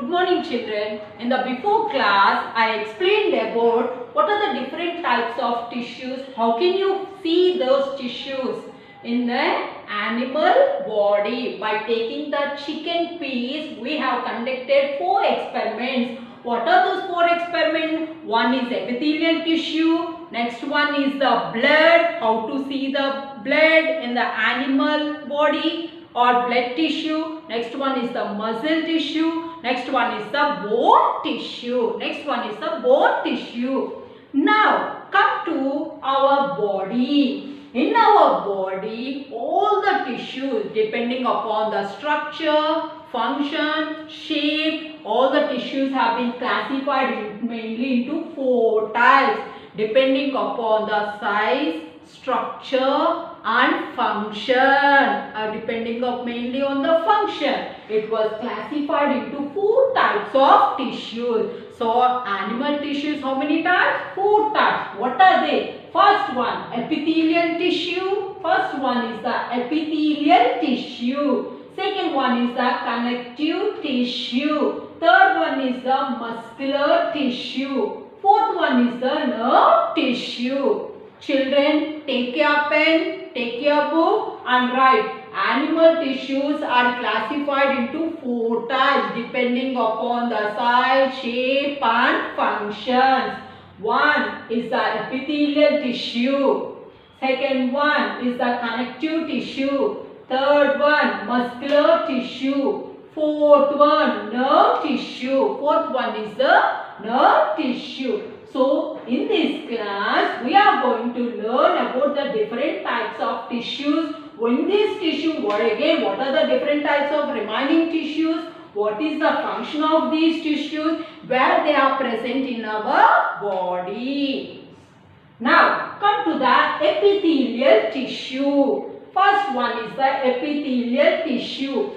Good morning children. In the before class, I explained about what are the different types of tissues. How can you see those tissues in the animal body? By taking the chicken piece, we have conducted 4 experiments. What are those 4 experiments? One is epithelial tissue. Next one is the blood. How to see the blood in the animal body or blood tissue. Next one is the muscle tissue. Next one is the bone tissue. Next one is the bone tissue. Now come to our body. In our body, all the tissues depending upon the structure, function, shape, all the tissues have been classified mainly into 4 types depending upon the size, structure and function. Depending on mainly on the function, it was classified into 4 types of tissues. So animal tissues, how many types? 4 types. What are they? First one, epithelial tissue. First one is the epithelial tissue. Second one is the connective tissue. Third one is the muscular tissue. Fourth one is the nerve tissue. Children, take your pen, take your book and write. Animal tissues are classified into 4 types depending upon the size, shape and functions. One is the epithelial tissue. Second one is the connective tissue. Third one, muscular tissue. Fourth one, nerve tissue. Fourth one is the nerve tissue. So, in this class, we are going to learn about the different types of tissues. In this tissue, what are the different types of remaining tissues? What is the function of these tissues? Where they are present in our body. Now, come to the epithelial tissue. First one is the epithelial tissue.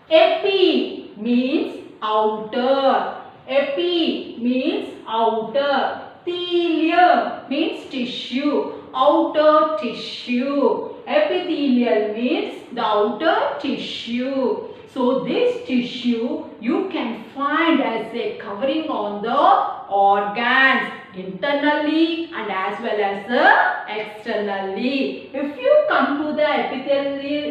Epi means outer. Epi means outer. Thelium means tissue. Outer tissue. Epithelial means the outer tissue. So this tissue you can find as a covering on the organs internally and as well as externally. If you come to the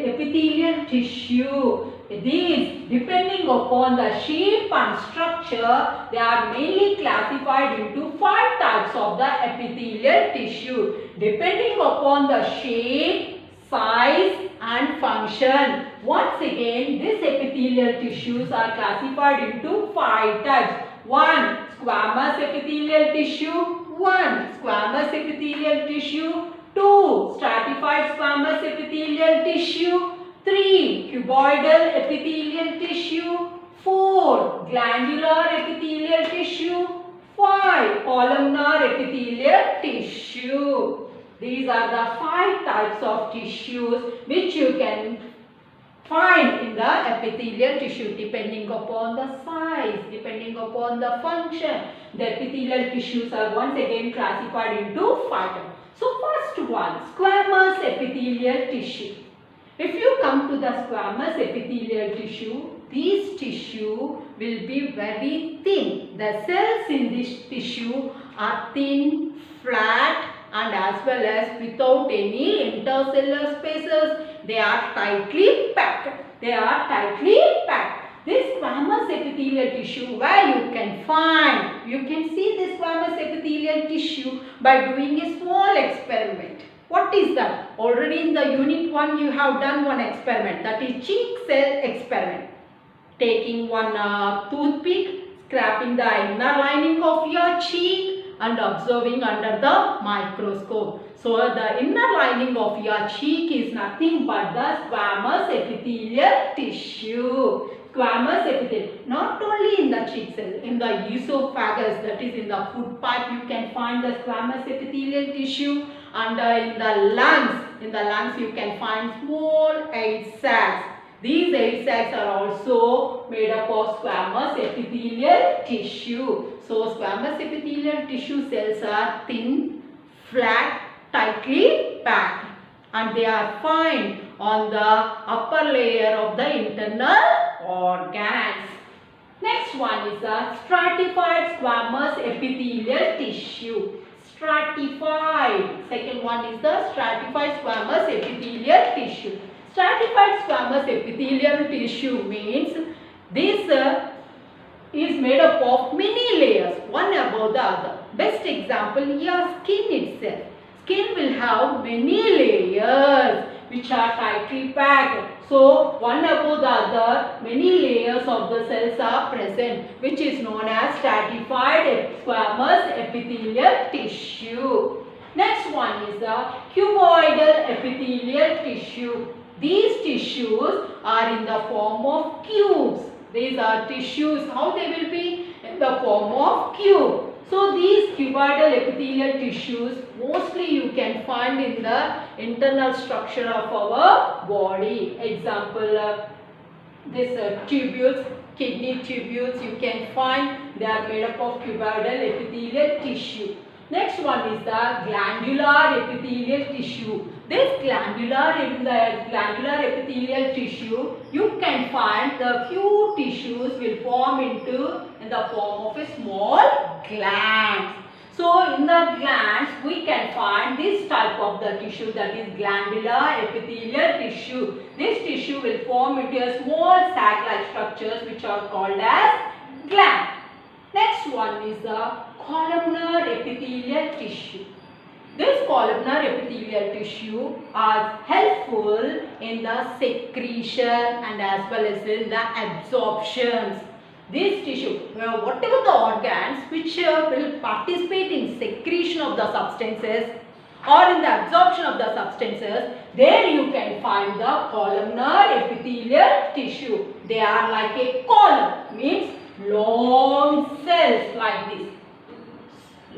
epithelial tissue, these depending upon the shape and structure, they are mainly classified into 5 types of the epithelial tissue depending upon the shape, size and function. Once again, these epithelial tissues are classified into 5 types. 1. Squamous epithelial tissue. 1. Squamous epithelial tissue. 2. Stratified squamous epithelial tissue. 3. Cuboidal epithelial tissue. 4. Glandular epithelial tissue. 5. Columnar epithelial tissue. These are the 5 types of tissues which you can find in the epithelial tissue depending upon the size, depending upon the function. The epithelial tissues are once again classified into 5 types. So first one, squamous epithelial tissue. If you come to the squamous epithelial tissue, these tissue will be very thin. The cells in this tissue are thin, flat and as well as without any intercellular spaces. They are tightly packed. They are tightly packed. This squamous epithelial tissue where you can see this squamous epithelial tissue by doing a small experiment. What is that? Already in the unit 1 you have done one experiment, that is cheek cell experiment. Taking one toothpick, scraping the inner lining of your cheek and observing under the microscope. So the inner lining of your cheek is nothing but the squamous epithelial tissue. Squamous epithelial, not only in the cheek cell, in the esophagus, that is in the food pipe, you can find the squamous epithelial tissue, and in the lungs you can find small 8 sacs. These 8 sacs are also made up of squamous epithelial tissue. So squamous epithelial tissue cells are thin, flat, tightly packed and they are found on the upper layer of the internal organs. Next Next one is the stratified squamous epithelial tissue. Stratified. Second one is the stratified squamous epithelial tissue. Stratified squamous epithelial tissue means this is made up of many layers, one above the other. Best example, your skin itself. Skin will have many layers which are tightly packed. So, one above the other, many layers of the cells are present, which is known as stratified squamous epithelial tissue. Next one is the cuboidal epithelial tissue. These tissues are in the form of cubes. These are tissues. How they will be? In the form of cube. So these cuboidal epithelial tissues mostly you can find in the internal structure of our body. Example, this tubules, kidney tubules you can find, they are made up of cuboidal epithelial tissue. Next one is the glandular epithelial tissue. This glandular epithelial tissue, you can find the few tissues will form in the form of a small gland. So in the glands we can find this type of the tissue, that is glandular epithelial tissue. This tissue will form into a small sac-like structures which are called as gland. Next one is the columnar epithelial tissue. This columnar epithelial tissue are helpful in the secretion and as well as in the absorptions. This tissue, whatever the organs which will participate in secretion of the substances or in the absorption of the substances, there you can find the columnar epithelial tissue. They are like a column, means long cells like this.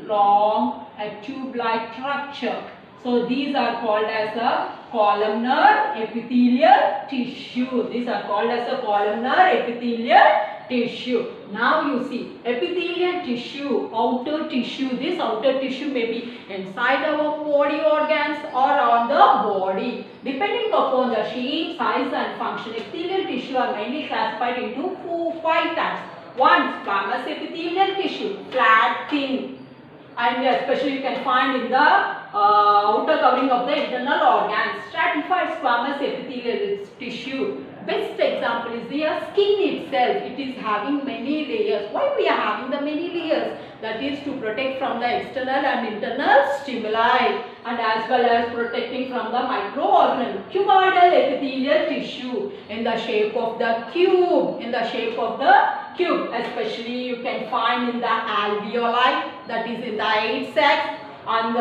Long, a tube-like structure. So these are called as a columnar epithelial tissue. These are called as a columnar epithelial tissue. Now you see, epithelial tissue, outer tissue. This outer tissue may be inside our body organs or on the body. Depending upon the shape, size and function, epithelial tissue are mainly classified into 5 types. 1. Squamous epithelial tissue, flat, thin, and especially you can find in the outer covering of the internal organs. Stratified squamous epithelial tissue. Best example is the skin itself. It is having many layers. Why we are having the many layers? That is to protect from the external and internal stimuli and as well as protecting from the microorganisms. Cuboidal epithelial tissue in the shape of the cube. In the shape of the cube, especially you can find in the alveoli, that is in the 8 sacs, and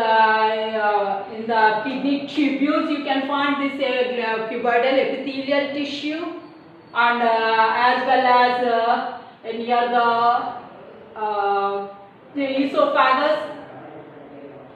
in the kidney tubules you can find this cuboidal epithelial tissue, and as well as near the esophagus.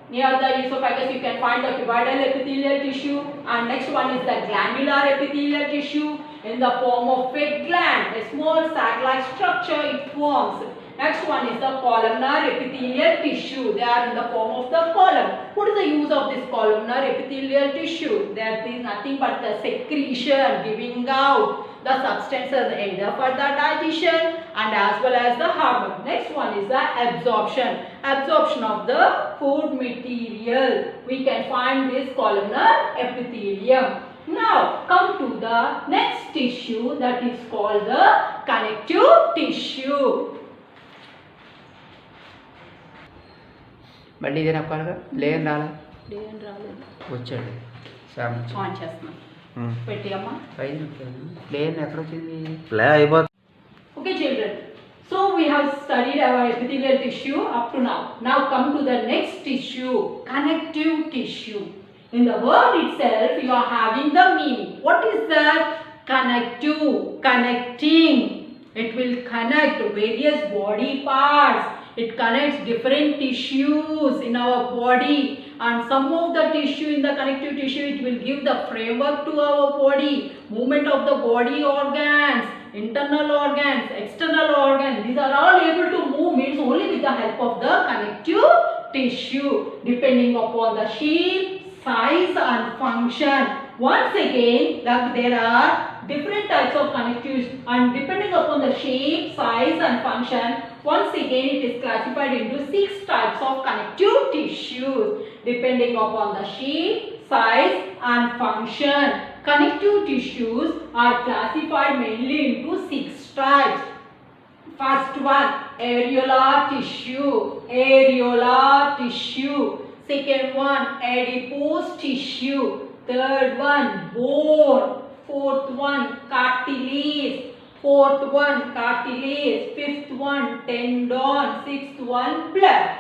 Near the esophagus you can find the cuboidal epithelial tissue, and next one is the glandular epithelial tissue in the form of a gland, a small sac-like structure it forms. Next one is the columnar epithelial tissue. They are in the form of the column. What is the use of this columnar epithelial tissue? There is nothing but the secretion, giving out the substances either for the digestion and as well as the hormone. Next one is the absorption. Absorption of the food material. We can find this columnar epithelium. Now come to the next tissue, that is called the connective tissue. మళ్ళీ ఇదేనా కాలుగా లేని రాలే లేని రాలేదు వచ్చాడు Sam on చేస్తున్నా పెట్టి అమ్మా పైన లేని ఎక్కడ వచ్చింది ప్లే అయిపోతుంది. Okay children, so we have studied our epithelial tissue up to now. Now come to the next tissue, connective tissue. In the word itself you are having the meaning. What is that? Connective, connecting. It will connect various body parts. It connects different tissues in our body, and some of the tissue in the connective tissue, it will give the framework to our body, movement of the body organs, internal organs, external organs. These are all able to move, means only with the help of the connective tissue, depending upon the shape, size and function. Once again, there are different types of connectives, and depending upon the shape, size and function. Once again, it is classified into 6 types of connective tissues depending upon the shape, size and function. Connective tissues are classified mainly into 6 types. First one, areolar tissue. Areolar tissue. Second one, adipose tissue. Third one, bone. Fourth one, cartilage. Fourth one, cartilage. Fifth one, tendon. Sixth one, blood.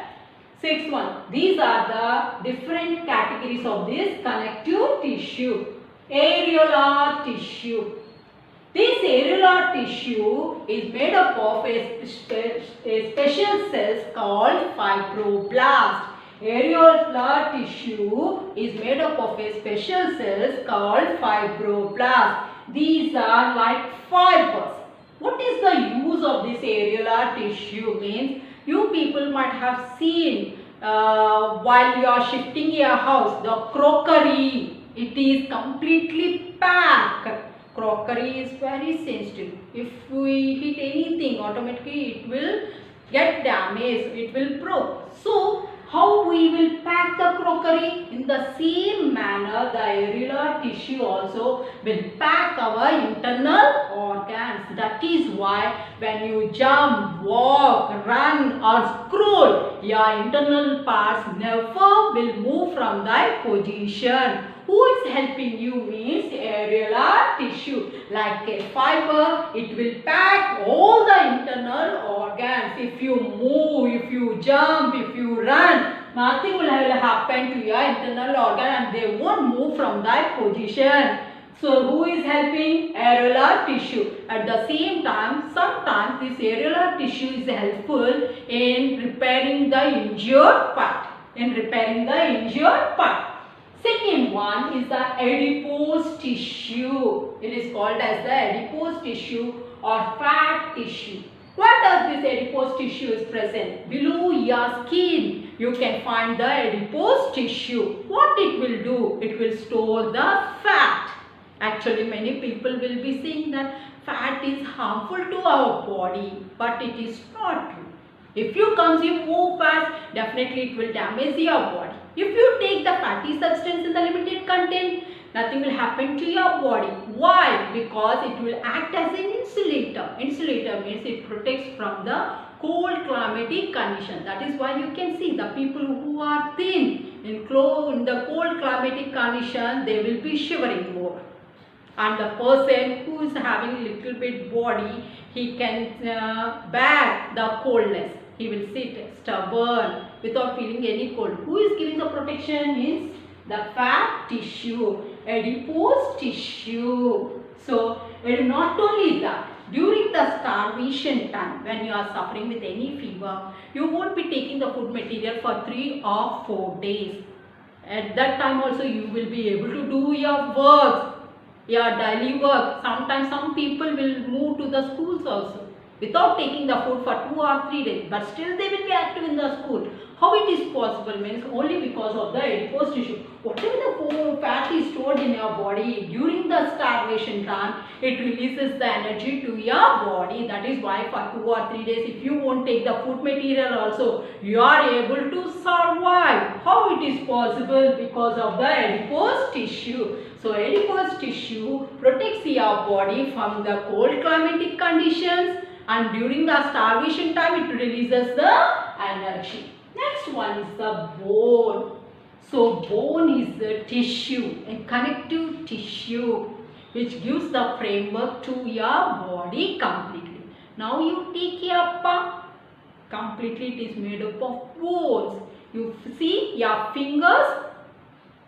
Sixth one. These are the different categories of this connective tissue. Areolar tissue. This areolar tissue is made up of a special cells called fibroblasts. Areolar tissue is made up of a special cells called fibroblasts. These are like fibers. What is the use of this areolar tissue? Means you people might have seen while you are shifting your house, the crockery, it is completely packed. Crockery is very sensitive. If we hit anything, automatically it will get damaged, it will break. So, how we will pack the crockery? In the same manner, the areolar tissue also will pack our internal organs. That is why when you jump, walk, run or scroll, your internal parts never will move from their position. Who is helping you means areolar tissue. Like a fiber, it will pack all the internal organs. If you move, if you jump, if you run, nothing will happen to your internal organ and they won't move from that position. So who is helping? Areolar tissue. At the same time, sometimes this areolar tissue is helpful in repairing the injured part. Second one is the adipose tissue. It is called as the adipose tissue or fat tissue. What does this adipose tissue is present? Below your skin, you can find the adipose tissue. What it will do? It will store the fat. Actually, many people will be saying that fat is harmful to our body, but it is not true. If you consume more fat, definitely it will damage your body. If you take the fatty substance in the limited content, nothing will happen to your body. Why? Because it will act as an insulator. Insulator means it protects from the cold climatic condition. That is why you can see the people who are thin in the cold climatic condition, they will be shivering more. And the person who is having little bit body, he can bear the coldness. He will sit stubborn without feeling any cold. Who is giving the protection means the fat tissue, adipose tissue. So, not only that, during the starvation time, when you are suffering with any fever, you won't be taking the food material for 3 or 4 days. At that time also you will be able to do your work, your daily work. Sometimes some people will move to the schools also without taking the food for 2 or 3 days, but still they will be active in the school. How it is possible means only because of the adipose tissue. Whatever the fat is stored in your body during the starvation time, it releases the energy to your body. That is why for 2 or 3 days, if you won't take the food material also, you are able to survive. How it is possible? Because of the adipose tissue. So adipose tissue protects your body from the cold climatic conditions, and during the starvation time it releases the energy. Next one is the bone. So bone is the tissue, a connective tissue which gives the framework to your body completely. Now you take your palm, completely it is made up of bones. You see your fingers,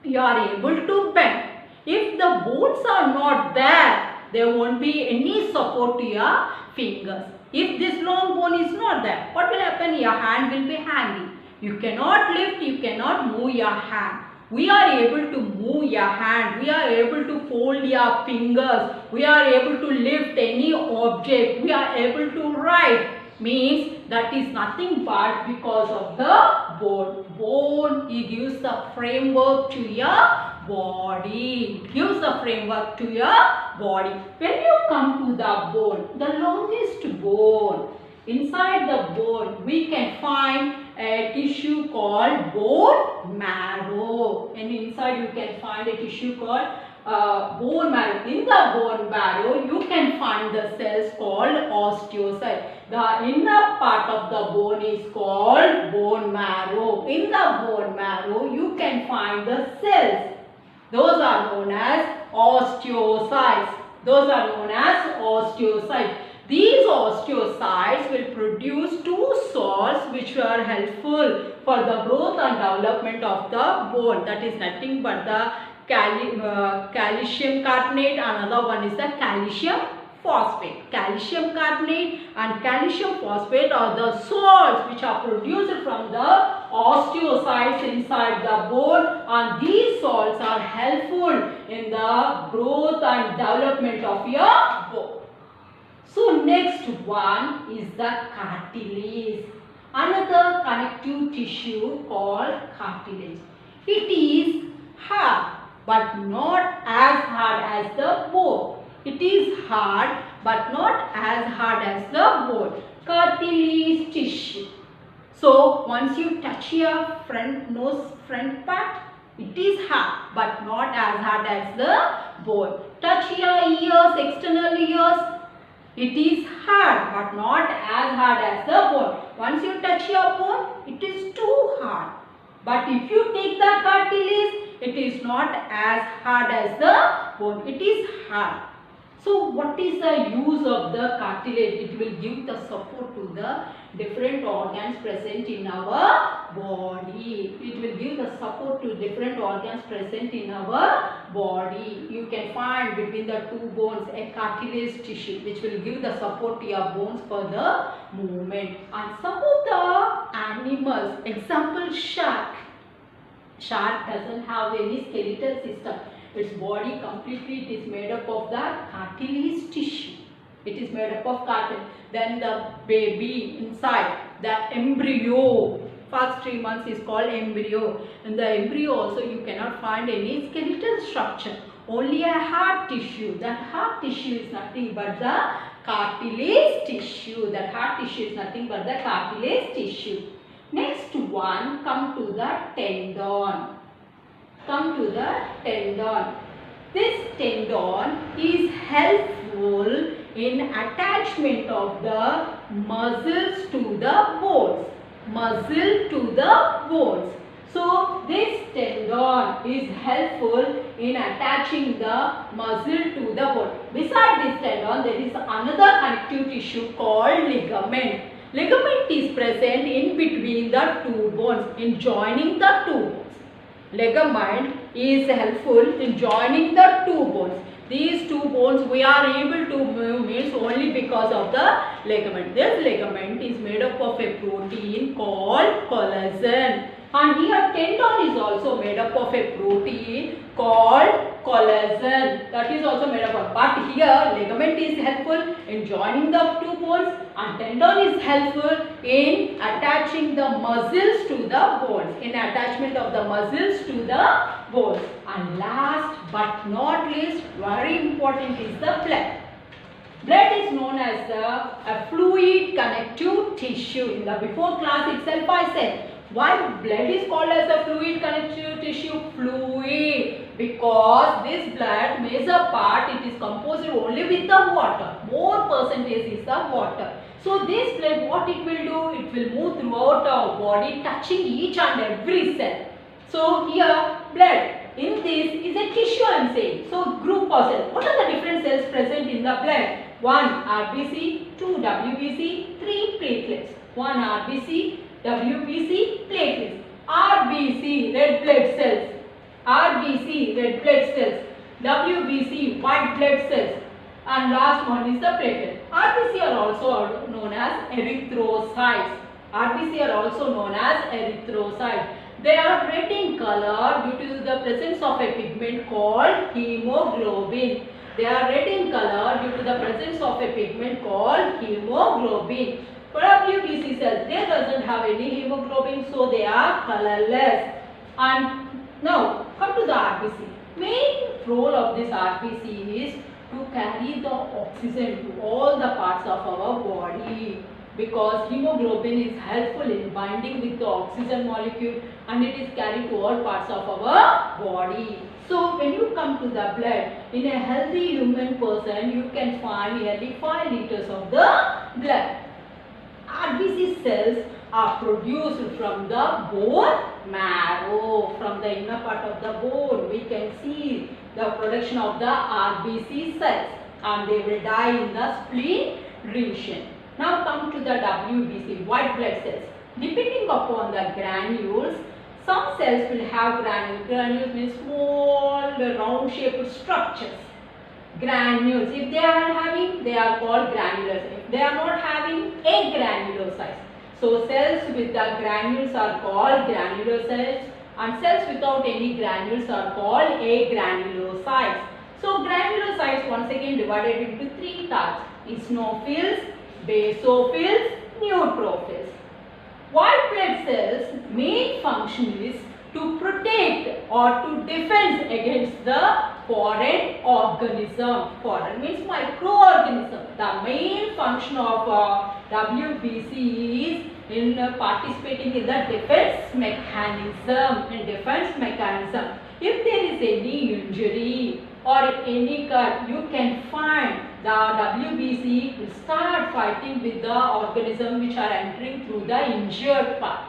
you are able to bend. If the bones are not there, there won't be any support to your fingers. If this long bone is not there, what will happen? Your hand will be hanging. You cannot lift, you cannot move your hand. We are able to move your hand. We are able to fold your fingers. We are able to lift any object. We are able to write. Means that is nothing but because of the bone. Bone, it gives the framework to your body. It gives the framework to your body. When you come to the bone, the longest bone, inside the bone, we can find a tissue called bone marrow. And inside you can find a tissue called bone marrow. In the bone marrow, you can find the cells called osteocytes. The inner part of the bone is called bone marrow. In the bone marrow, you can find the cells. Those are known as osteocytes. Those are known as osteocytes. These osteocytes will produce two salts which are helpful for the growth and development of the bone. That is nothing but the calcium carbonate. Another one is the calcium phosphate. Calcium carbonate and calcium phosphate are the salts which are produced from the osteocytes inside the bone, and these salts are helpful in the growth and development of your bone. So next one is the cartilage. Another connective tissue called cartilage. It is hard but not as hard as the bone. It is hard but not as hard as the bone. Cartilage tissue. So once you touch your front part, it is hard but not as hard as the bone. Touch your ears, external ears. It is hard but not as hard as the bone. Once you touch your bone, it is too hard. But if you take the cartilage, it is not as hard as the bone. It is hard. So what is the use of the cartilage? It will give the support to the different organs present in our body. It will give the support to different organs present in our body. You can find between the two bones a cartilage tissue which will give the support to your bones for the movement. And some of the animals, example shark. Shark doesn't have any skeletal system. Its body completely it is made up of the cartilage tissue. It is made up of cartilage. Then the baby inside, the embryo, first 3 months is called embryo. In the embryo also you cannot find any skeletal structure. Only a hard tissue. That hard tissue is nothing but the cartilage tissue. That hard tissue is nothing but the cartilage tissue. Next one, come to the tendon. Come to the tendon. This tendon is helpful in attachment of the muscles to the bones. Muscle to the bones. So this tendon is helpful in attaching the muscle to the bone. Beside this tendon, there is another connective tissue called ligament. Ligament is present in between the two bones, in joining the two bones. Ligament is helpful in joining the two bones. These two bones we are able to move means only because of the ligament. This ligament is made up of a protein called collagen. And here tendon is also made up of a protein called collagen. That is also made up of. But here ligament is helpful in joining the two bones and tendon is helpful in attaching the muscles to the bones. In attachment of the muscles to the bones. And last but not least, very important is the blood. Blood is known as a fluid connective tissue. In the before class itself I said, why blood is called as a fluid connective tissue? Fluid, because this blood major part it is composed only with the water. More percentage is the water. So this blood what it will do? It will move throughout our body touching each and every cell. So here blood in this is a tissue I am saying. So group of cells. What are the different cells present in the blood? 1 RBC, 2 WBC, 3 platelets. 1 RBC, WBC, platelets. RBC, red blood cells. RBC, red blood cells. WBC, white blood cells. And last one is the platelet. RBC are also known as erythrocytes. RBC are also known as erythrocytes. They are red in color due to the presence of a pigment called hemoglobin. They are red in color due to the presence of a pigment called hemoglobin. WBC cells, they doesn't have any hemoglobin, so they are colorless. And now come to the RBC. Main role of this RBC is to carry the oxygen to all the parts of our body. because hemoglobin is helpful in binding with the oxygen molecule and it is carried to all parts of our body. So when you come to the blood, in a healthy human person, you can find nearly 5 liters of the blood. RBC cells are produced from the bone marrow, from the inner part of the bone. We can see the production of the RBC cells and they will die in the spleen region. Now come to the WBC, white blood cells. Depending upon the granules, some cells will have granules. Granules means small round shaped structures. Granules, if they are having, they are called granular cells. If they are not having, agranulocytes. So cells with the granules are called granular cells and cells without any granules are called agranulocytes. So granulocytes once again divided into 3 types: eosinophils, basophils, neutrophils. White blood cells' main function is to protect or to defend against the foreign organism. Foreign means microorganism. The main function of WBC is in participating in the defense mechanism. If there is any injury or any cut, you can find the WBC will start fighting with the organism which are entering through the injured part.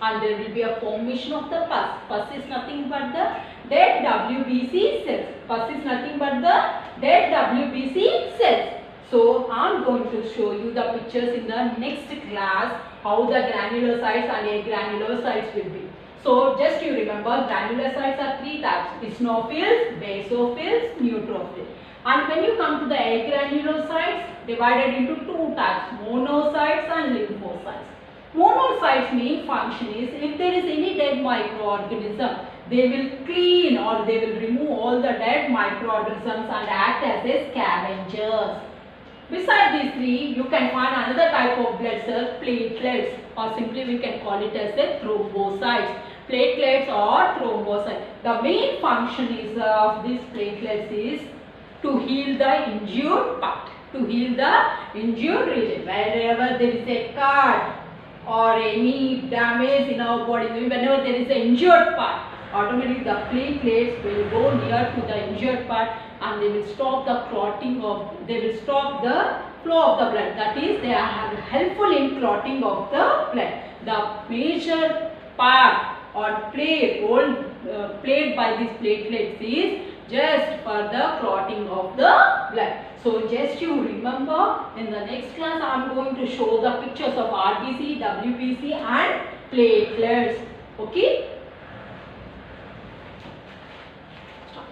And there will be a formation of the pus. Pus is nothing but the dead WBC cells. Pus is nothing but the dead WBC cells. So I am going to show you the pictures in the next class how the granulocytes and agranulocytes will be. So just you remember, granulocytes are 3 types: eosinophils, basophils, neutrophils. And when you come to the agranulocytes, divided into 2 types: monocytes and lymphocytes. Monocytes' main function is, if there is any dead microorganism, they will clean or they will remove all the dead microorganisms and act as a scavengers. Besides these 3, you can find another type of blood cell, platelets, or simply we can call it as a thrombocytes. Platelets or thrombocytes. The main function is of these platelets is to heal the injured part, to heal the injured region. Wherever there is a cut or any damage in our body, whenever there is an injured part, automatically the platelets will go near to the injured part and they will stop the clotting of, they will stop the flow of the blood. That is, they are helpful in clotting of the blood. The major part or role played by these platelets is just for the clotting of the blood. So just you remember, in the next class I am going to show the pictures of RBC, WBC and platelets. Okay? Stop